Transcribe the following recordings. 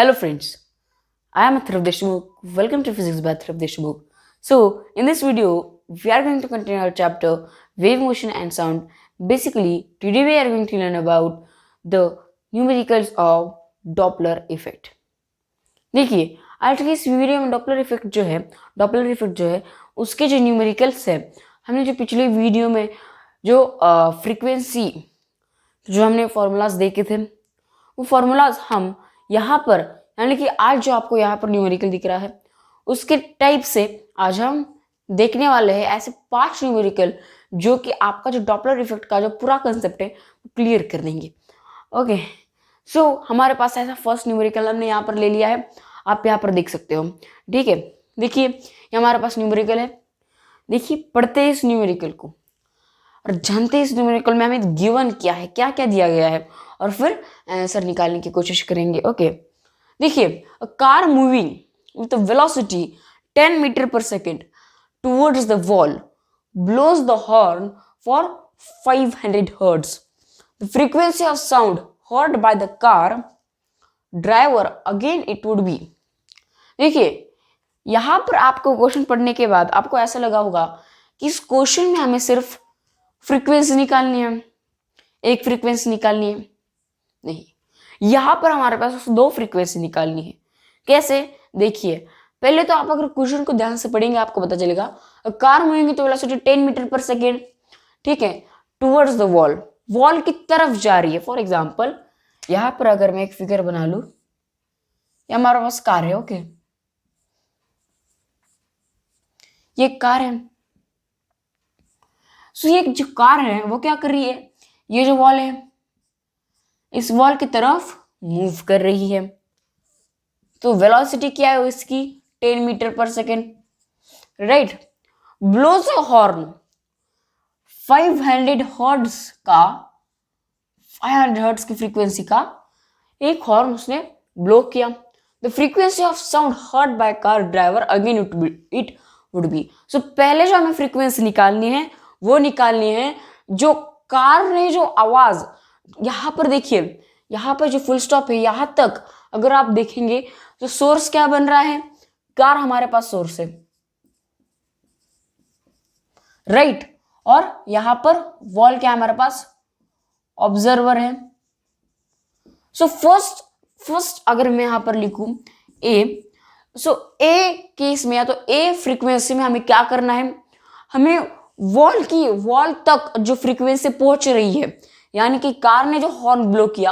Hello friends, I am Atharav Deshmukh. Welcome to Physics by Atharav Deshmukh. So, in this video, we are going to continue our chapter Wave Motion and Sound. Basically, today we are going to learn about the numericals of Doppler effect. देखिए, आज की इस video में Doppler effect जो है उसके जो numericals है, हमने जो पिछले वीडियो में जो फ्रीक्वेंसी जो हमने फॉर्मूलाज देखे थे, वो फॉर्मूलाज हम यहाँ पर, यानी कि आज जो आपको यहाँ पर न्यूमेरिकल दिख रहा है उसके टाइप से आज हम देखने वाले हैं ऐसे 5 न्यूमेरिकल जो कि आपका जो डॉपलर इफेक्ट का जो पूरा कंसेप्ट है वो क्लियर कर देंगे. ओके, सो हमारे पास ऐसा फर्स्ट न्यूमेरिकल हमने यहाँ पर ले लिया है, आप यहाँ पर देख सकते हो. ठीक है, देखिए ये हमारे पास न्यूमेरिकल है. देखिए, पढ़ते हैं इस न्यूमेरिकल को और जानते हैं इस न्यूमेरिकल में हमें गिवन क्या है, क्या क्या दिया गया है, और फिर आंसर निकालने की कोशिश करेंगे. ओके, देखिए, a car moving with velocity 10 metre पर second towards the wall blows the horn for 500 hertz. The frequency of sound heard by the car driver again it would be. देखिए, यहाँ पर आपको क्वेश्चन पढ़ने के बाद आपको ऐसा लगा होगा कि इस क्वेश्चन में हमें सिर्फ फ्रीक्वेंसी निकालनी है, एक फ्रीक्वेंसी निकालनी है. नहीं, यहाँ पर हमारे पास 2 फ्रीक्वेंसी निकालनी है. कैसे? देखिए, पहले तो आप अगर क्वेश्चन को ध्यान से पढ़ेंगे आपको पता चलेगा कार मूविंग तो वेलोसिटी 10 मीटर पर सेकेंड, ठीक है, टुवर्ड्स द वॉल, वॉल की तरफ जा रही है. फॉर एग्जाम्पल यहाँ पर अगर मैं एक फिगर बना लूं, ये हमारे पास कार है. ओके, ये कार है. सो ये जो कार है वो क्या कर रही है, ये जो वॉल है इस वॉल की तरफ मूव कर रही है. तो वेलोसिटी क्या है इसकी, 10 मीटर पर second, right. Blows a horn 500 hertz का, 500 हर्ट्ज की फ्रीक्वेंसी का एक हॉर्न उसने ब्लो किया. The frequency of sound heard by car driver again it would be. So पहले जो हमें फ्रीक्वेंसी निकालनी है वो निकालनी है जो कार ने जो आवाज, यहाँ पर देखिए, यहाँ पर जो फुल स्टॉप है यहाँ तक अगर आप देखेंगे तो सोर्स क्या बन रहा है, कार हमारे पास सोर्स है, राइट. और यहां पर वॉल क्या है हमारे पास, ऑब्जर्वर है. सो फर्स्ट अगर मैं यहां पर लिखूं ए, सो ए केस में या तो ए फ्रीक्वेंसी में हमें क्या करना है, हमें वॉल तक जो फ्रीक्वेंसी पहुंच रही है, यानी कि कार ने जो हॉर्न ब्लो किया,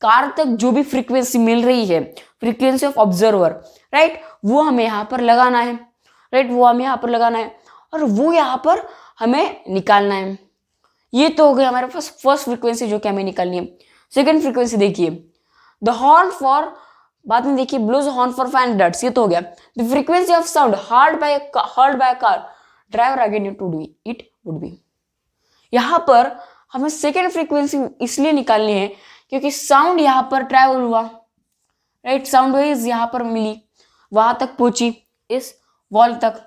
कार तक जो भी फ्रीक्वेंसी मिल रही है, फ्रीक्वेंसी ऑफ ऑब्जर्वर, राइट, वो हमें यहाँ पर लगाना है, राइट, वो हमें यहाँ पर लगाना है और वो यहाँ पर हमें निकालना है. ये तो हो गया हमारे पास फर्स्ट फ्रीक्वेंसी जो कि हमें निकालनी है. सेकंड फ्रीक्वेंसी देखिए, द हॉर्न फॉर, बाद में देखिए, ब्लोज हॉर्न फॉर 500 हर्ट्ज, ये तो हो गया. The frequency of sound heard by car driver again it would B. यहाँ पर हमें सेकेंड फ्रीक्वेंसी इसलिए निकालनी है क्योंकि साउंड यहाँ पर ट्रैवल हुआ, राइट, साउंड वेव्स यहाँ पर मिली, वहां तक पहुंची इस वॉल तक.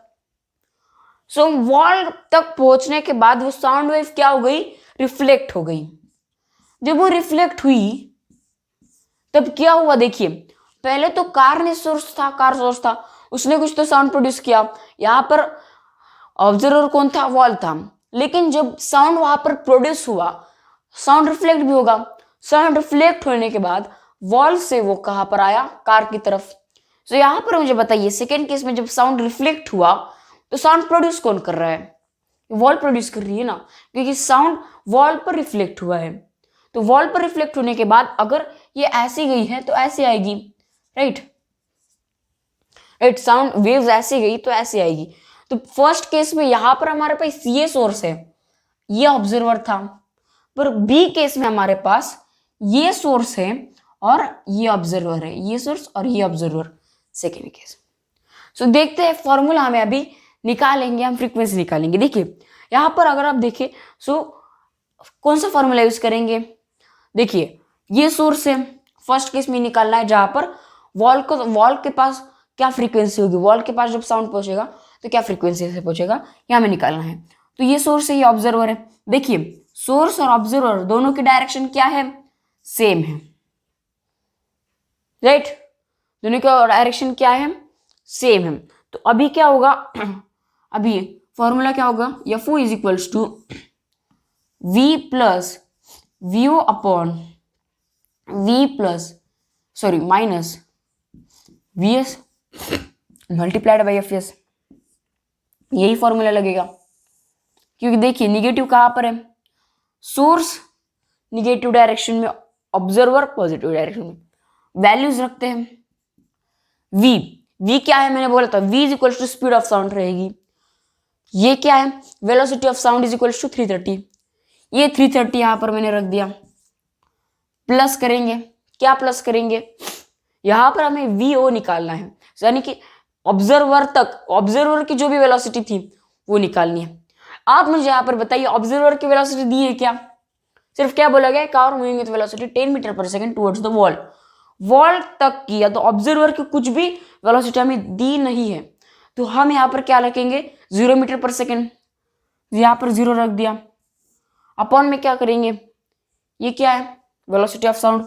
सो वॉल तक पहुंचने के बाद वो साउंड वेव क्या हो गई, रिफ्लेक्ट हो गई. जब वो रिफ्लेक्ट हुई तब क्या हुआ, देखिए, पहले तो कार सोर्स था, उसने कुछ तो साउंड प्रोड्यूस किया, यहाँ पर ऑब्जर्वर कौन था, वॉल था. लेकिन जब साउंड वहां पर प्रोड्यूस हुआ, साउंड रिफ्लेक्ट भी होगा. साउंड रिफ्लेक्ट होने के बाद वॉल से वो कहां पर आया, कार की तरफ. तो यहाँ पर मुझे बताइए, सेकेंड केस में जब साउंड रिफ्लेक्ट हुआ तो साउंड प्रोड्यूस कौन कर रहा है, वॉल प्रोड्यूस कर रही है ना, क्योंकि साउंड वॉल पर रिफ्लेक्ट हुआ है. तो वॉल पर रिफ्लेक्ट होने के बाद अगर ये ऐसी गई है तो ऐसे आएगी, राइट, साउंड वेव्स ऐसे गई तो ऐसे आएगी. तो फर्स्ट केस में यहां पर हमारे पास ये सोर्स है, ये ऑब्जर्वर था, पर बी केस में हमारे पास ये सोर्स है और ये ऑब्जर्वर है, ये सोर्स और ये ऑब्जर्वर सेकेंड केस. सो देखते हैं फॉर्मूला हमें अभी निकालेंगे, हम फ्रीक्वेंसी निकालेंगे. देखिए, यहाँ पर अगर आप देखें सो कौन सा फॉर्मूला यूज करेंगे, देखिए, ये सोर्स है, फर्स्ट केस में निकालना है जहां पर वॉल के पास क्या फ्रीक्वेंसी होगी, वॉल के पास जब साउंड पहुंचेगा तो क्या फ्रीक्वेंसी से पहुंचेगा, यहाँ हमें निकालना है. तो ये सोर्स है, ये ऑब्जर्वर है. देखिए, सोर्स और ऑब्जर्वर दोनों की डायरेक्शन क्या है, सेम है, राइट. दोनों का डायरेक्शन क्या है, सेम है। तो अभी क्या होगा, अभी फॉर्मूला क्या होगा, F O is equals to V plus we O upon V plus sorry minus V S multiplied by F S. यही फॉर्मूला लगेगा, क्योंकि देखिए निगेटिव कहाँ पर है, सोर्स निगेटिव डायरेक्शन में, ऑब्जर्वर पॉजिटिव डायरेक्शन में। वैल्यूज रखते हैं, v क्या है, मैंने बोला था v is equal to speed of sound रहेगी। ये क्या है, velocity of sound is equal to 330। ये 330 यहां पर मैंने रख दिया। प्लस करेंगे, क्या प्लस करेंगे, यहां पर हमें vo निकालना है, यानी कि ऑब्जर्वर तक, ऑब्जर्वर की जो भी वेलोसिटी थी वो निकालनी है। आप मुझे यहां पर बताइए ऑब्जर्वर की वेलोसिटी दी है क्या, सिर्फ क्या बोला गया, car moving with velocity 10 metre per second towards the wall. Wall तक की या तो ऑब्जर्वर की कुछ भी वेलोसिटी हमें दी नहीं है, तो हम यहाँ पर क्या रखेंगे, 0 मीटर पर सेकंड, यहाँ पर 0 रख दिया। अपॉन में क्या करेंगे, ये क्या है, वेलोसिटी ऑफ साउंड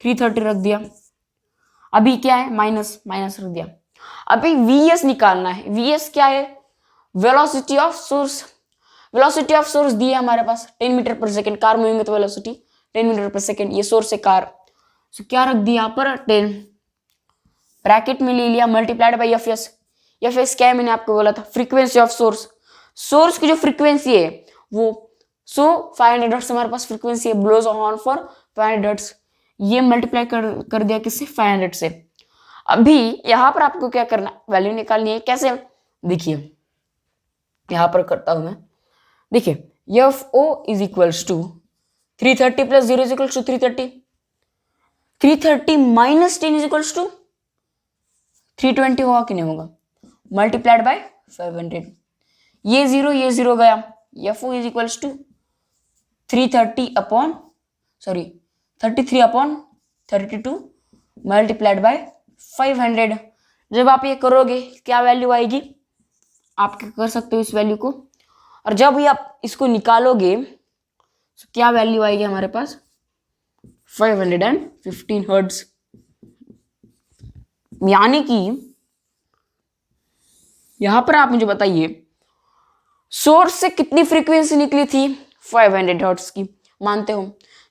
330 रख दिया। अभी क्या है, माइनस रख दिया। अभी वीएस निकालना है। वीएस क्या है, velocity of source. Velocity of source दी है हमारे पास 10 metre per second, car moving with velocity 10 metre per second, ये सोर्स है कार। तो क्या रख दिया यहाँ पर 10, ब्रैकेट में ले लिया, multiplied by F S. F S क्या है, मैंने आपको बोला था फ्रीक्वेंसी ऑफ सोर्स। सोर्स की जो फ्रीक्वेंसी है वो 500 हर्ट्ज हमारे पास फ्रीक्वेंसी है, ब्लोज ऑन फॉर 500 हर्ट्ज। ये मल्टीप्लाई कर दिया किससे, 500 से। अभी यहाँ पर आपको क्या करना, वैल्यू निकालनी है। कैसे, देखिए यहाँ पर करता हूं मैं, देखिए F O is equals to 330 plus 0 is equals to 330, 330 minus 10 is equals to 320 होगा कि नहीं होगा, मल्टीप्लाइड बाय 500। ये 0 गया, F O is equals to 33 upon 32 multiplied by 500। जब आप ये करोगे क्या वैल्यू आएगी, आप क्या कर सकते हो इस वैल्यू को, और जब ये आप इसको निकालोगे तो क्या वैल्यू आएगी हमारे पास, 515 हर्ट्ज। यानी कि यहां पर आप मुझे बताइए सोर्स से कितनी फ्रीक्वेंसी निकली थी, 500 हर्ट्ज की, मानते हो,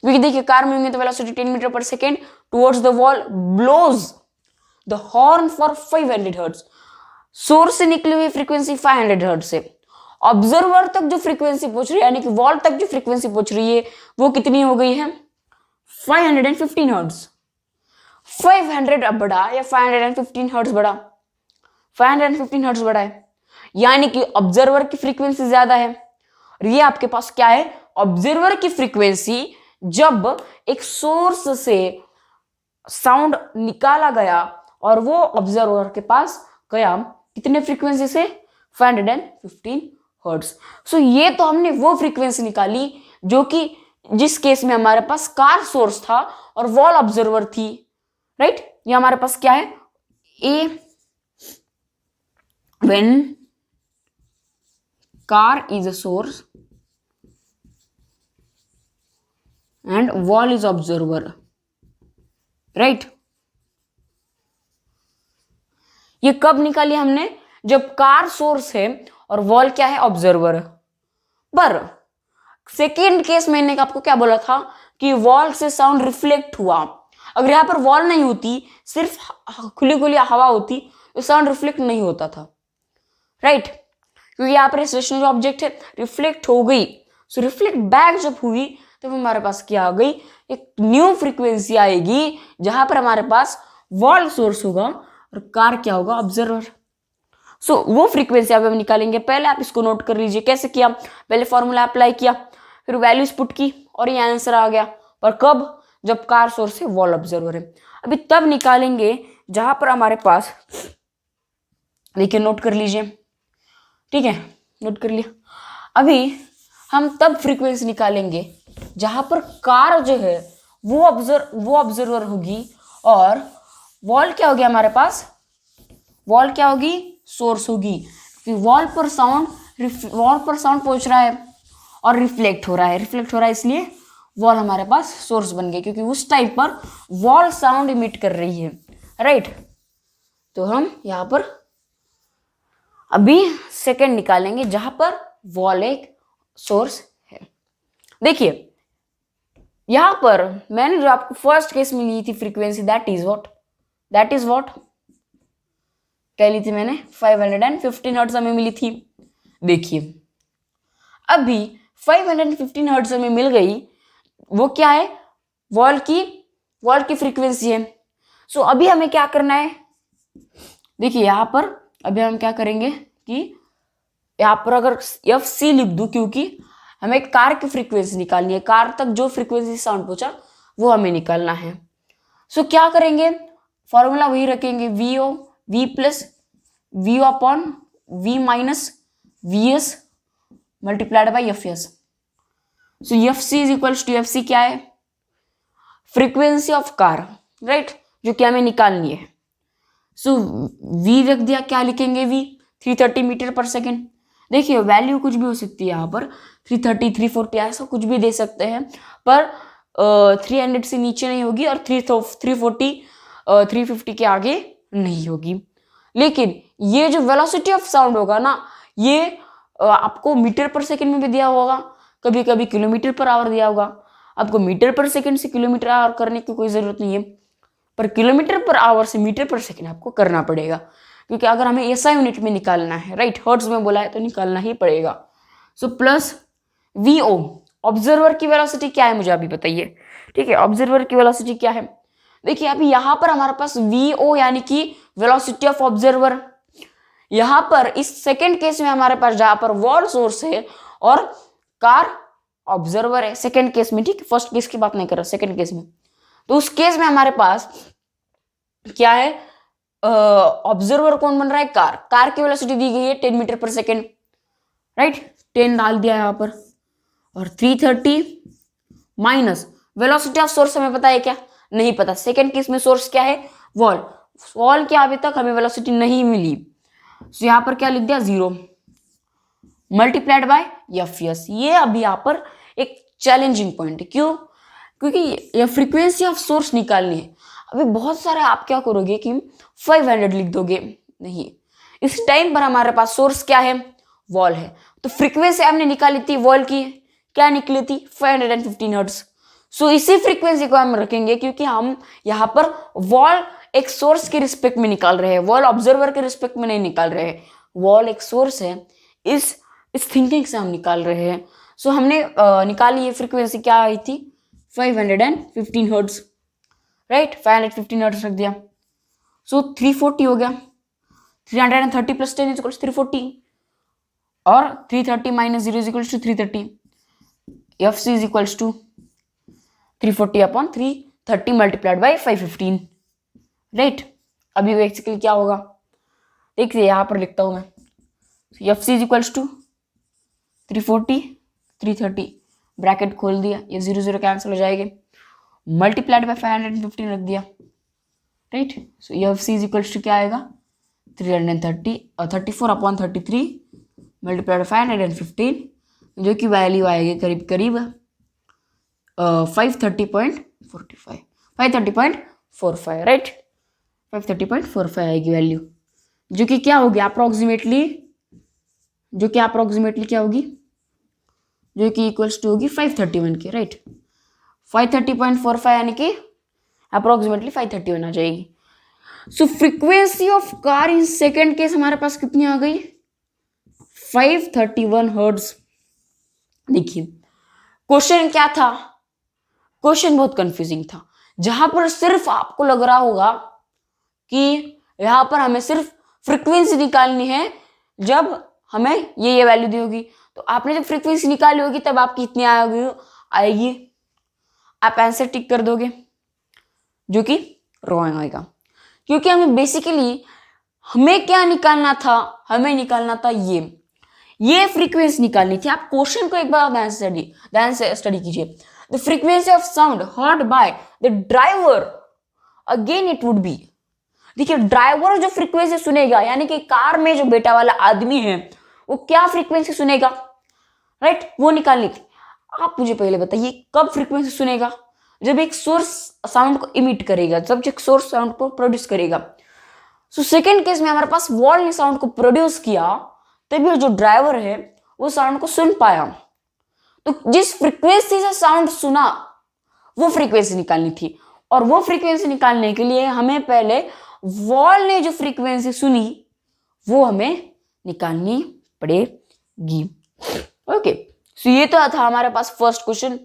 क्योंकि देखिए car moving with velocity 10 metre पर second towards the wall blows the horn for 500 hertz. Source से निकली हुई फ्रीक्वेंसी 500 हर्ट्ज से ऑब्जर्वर तक जो फ्रीक्वेंसी पहुंच रही है, यानी कि वॉल तक जो फ्रीक्वेंसी पहुंच रही है वो कितनी हो गई है, 515 हर्ट्ज। 500 बढ़ा या 515 हर्ट्ज बढ़ा, 515 हर्ट्ज बढ़ा है, यानी कि ऑब्जर्वर की फ्रीक्वेंसी ज्यादा है। और ये आपके पास क्या है, ऑब्जर्वर की फ्रीक्वेंसी जब एक सोर्स से साउंड निकाला गया और वो ऑब्जर्वर के पास गया कितने फ्रीक्वेंसी से, 515 हर्ट्ज। सो ये तो हमने वो फ्रीक्वेंसी निकाली जो कि जिस केस में हमारे पास कार सोर्स था और वॉल ऑब्जर्वर थी, राइट। ये हमारे पास क्या है, a when car is a source and wall is observer, right. ये कब निकाली हमने, जब कार सोर्स है और वॉल क्या है, ऑब्जर्वर। पर सेकेंड केस मैंने आपको क्या बोला था कि वॉल से साउंड रिफ्लेक्ट हुआ। अगर यहां पर वॉल नहीं होती, सिर्फ खुली खुली हवा होती, तो साउंड रिफ्लेक्ट नहीं होता था, राइट। क्योंकि यहाँ पर स्टेशनरी ऑब्जेक्ट है, रिफ्लेक्ट हो गई, सो रिफ्लेक्ट बैक जब हुई तो हमारे पास क्या आ गई, एक न्यू फ्रीक्वेंसी आएगी जहां पर हमारे पास वॉल सोर्स होगा और कार क्या होगा, ऑब्जर्वर। सो वो फ्रीक्वेंसी अब हम निकालेंगे। पहले आप इसको नोट कर लीजिए कैसे किया, पहले फॉर्मूला अप्लाई किया, फिर वैल्यूज पुट की और ये आंसर आ गया। पर कब, जब कार सोर्स है वॉल ऑब्जर्वर है। अभी तब निकालेंगे जहां पर हमारे पास, देखिए नोट कर लीजिए, ठीक है, नोट कर लिया। अभी हम तब फ्रीक्वेंसी निकालेंगे जहां पर कार जो है वो ऑब्जर्वर होगी और वॉल क्या होगी हमारे पास, वॉल क्या होगी, सोर्स होगी। वॉल पर साउंड पहुंच रहा है और रिफ्लेक्ट हो रहा है, इसलिए वॉल हमारे पास सोर्स बन गया, क्योंकि उस टाइम पर वॉल साउंड इमिट कर रही है, राइट। तो हम यहाँ पर अभी सेकंड निकालेंगे जहां पर वॉल एक सोर्स है। देखिए यहां पर मैंने जो आपको फर्स्ट केस में ली थी फ्रीक्वेंसी, दैट इज व्हाट क्या ली थी मैंने, 515 हर्ट्ज हमें मिली थी। देखिए अभी 515 हर्ट्ज हमें मिल गई, वो क्या है, वॉल की फ्रीक्वेंसी है। सो अभी हमें क्या करना है, देखिए यहां पर अभी हम क्या करेंगे कि यहां पर अगर एफ सी लिख दूं, क्योंकि हमें कार की फ्रीक्वेंसी निकालनी है, कार तक जो फ्रीक्वेंसी साउंड पहुंचा वो हमें निकालना है। सो क्या करेंगे, फॉर्मूला वही रखेंगे, v plus v upon v minus V S multiplied by F s. So f c is equals to, f c क्या है, फ्रीक्वेंसी ऑफ कार, राइट, जो कि हमें निकालनी है। सो वी रख दिया, क्या लिखेंगे, वी 330 मीटर पर सेकेंड। देखिए वैल्यू कुछ भी हो सकती है यहाँ पर, 330 340 ऐसा कुछ भी दे सकते हैं, पर 300 से नीचे नहीं होगी और 340 350 के आगे नहीं होगी। लेकिन ये जो वेलोसिटी ऑफ साउंड होगा ना, ये आपको मीटर पर सेकेंड में भी दिया होगा, कभी कभी किलोमीटर पर आवर दिया होगा। आपको मीटर पर सेकेंड से किलोमीटर आवर करने की कोई ज़रूरत नहीं है, पर किलोमीटर पर आवर से मीटर पर सेकेंड आपको करना पड़ेगा, क्योंकि अगर हमें ऐसा यूनिट में निकालना है, राइट, हर्ट्ज में बोला है तो निकालना ही पड़ेगा। So plus we o, observer की वेलोसिटी क्या है मुझे अभी बताइए, ठीक है, ऑब्जर्वर की वेलोसिटी क्या है। देखिए अभी यहाँ पर हमारे पास वी ओ यानी कि वेलोसिटी ऑफ ऑब्जर्वर, यहाँ पर इस सेकेंड केस में हमारे पास जहां पर वॉल सोर्स है और कार ऑब्जर्वर है, सेकेंड केस में, ठीक है, फर्स्ट केस की बात नहीं कर रहा, सेकेंड केस में। तो उस केस में हमारे पास क्या है, ऑब्जर्वर कौन बन रहा है, कार की वेलोसिटी दी गई है 10 मीटर पर सेकेंड, राइट, 10 डाल दिया यहाँ पर, और 330 माइनस वेलोसिटी ऑफ सोर्स हमें पता है क्या, नहीं पता। सेकेंड केस में सोर्स क्या है, वॉल की अभी तक हमें वेलोसिटी नहीं मिली, तो यहाँ पर क्या लिख दिया, 0 मल्टीप्लाइड बाय एफ एस। ये अभी यहाँ पर एक चैलेंजिंग पॉइंट है, क्यों, क्योंकि ये फ्रीक्वेंसी ऑफ सोर्स निकालनी है। अभी बहुत सारे आप क्या करोगे कि 500 लिख दोगे, नहीं, इस टाइम पर हमारे पास सोर्स क्या है, वॉल है, तो फ्रीक्वेंसी हमने निकाली थी वॉल की, क्या निकली थी, 515 हर्ट्ज। सो इसी फ्रीक्वेंसी को हम रखेंगे, क्योंकि हम यहाँ पर वॉल एक सोर्स के रिस्पेक्ट में निकाल रहे हैं, वॉल ऑब्जर्वर के रिस्पेक्ट में नहीं निकाल रहे हैं, वॉल एक सोर्स है, इस थिंकिंग से हम निकाल रहे हैं। सो हमने निकाली ये फ्रीक्वेंसी क्या आई थी, 515 हर्ट्ज, राइट, 515 हर्ट्ज रख दिया। सो 340 हो गया, 330 प्लस 10 इज 340, और 330 minus 0 is equals to 330, f c is equals to 340 upon 330 multiplied by 515, right. अभी बेसिकली क्या होगा, देखिए यहाँ पर लिखता हूँ मैं, f c is equals to 340 330, bracket खोल दिया, ये 0 0 कैंसिल हो जाएंगे, मल्टीप्लाइड बाय 515 रख दिया, right. So f c is equals to क्या आएगा, 330 और 34 अपॉन 33 मल्टीप्लाइड 515, जो कि वैल्यू आएगी करीब करीब 530.45, राइट, 530.45 आएगी वैल्यू, जो कि क्या होगी अप्रोक्सीमेटली, क्या होगी, जो कि इक्वल्स टू होगी 531 के, राइट, 530.45 यानी कि अप्रोक्सीमेटली 531 आ जाएगी। So frequency of car in second case हमारे पास कितनी आ गई, 531 हर्ट्ज। देखिए क्वेश्चन क्या था, क्वेश्चन बहुत कंफ्यूजिंग था, जहां पर सिर्फ आपको लग रहा होगा कि यहां पर हमें सिर्फ फ्रीक्वेंसी निकालनी है, जब हमें ये वैल्यू दी होगी, तो आपने जब फ्रीक्वेंसी निकाली होगी तब आपकी इतनी आएगी, आप आंसर टिक कर दोगे, जो कि रॉन्ग आएगा, क्योंकि हमें क्या निकालना था, हमें निकालना था ये फ्रीक्वेंसी निकालनी थी। आप क्वेश्चन को एक बार ध्यान से स्टडी कीजिए। The frequency of sound heard by the driver, again it would B, देखिए ड्राइवर जो फ्रीक्वेंसी सुनेगा, यानी कि कार में जो बैठा वाला आदमी है वो क्या फ्रीक्वेंसी सुनेगा, राइट, वो निकालनी थी। आप मुझे पहले बताइए कब फ्रीक्वेंसी सुनेगा, जब एक सोर्स साउंड को इमिट करेगा, जब एक सोर्स साउंड को प्रोड्यूस करेगा। सो सेकेंड केस में हमारे पास वॉल ने साउंड को प्रोड्यूस किया, तभी जो ड्राइवर है वो साउंड को सुन पाया। तो जिस फ्रीक्वेंसी से साउंड सुना वो फ्रीक्वेंसी निकालनी थी, और वो फ्रीक्वेंसी निकालने के लिए हमें पहले वॉल ने जो फ्रीक्वेंसी सुनी वो हमें निकालनी पड़ेगी। ओके, सो ये तो था हमारे पास फर्स्ट क्वेश्चन।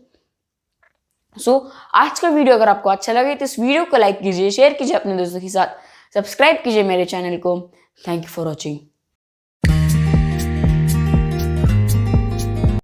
सो आज का वीडियो अगर आपको अच्छा लगे तो इस वीडियो को लाइक कीजिए, शेयर कीजिए अपने दोस्तों के साथ, सब्सक्राइब कीजिए मेरे चैनल को। Thank you for watching.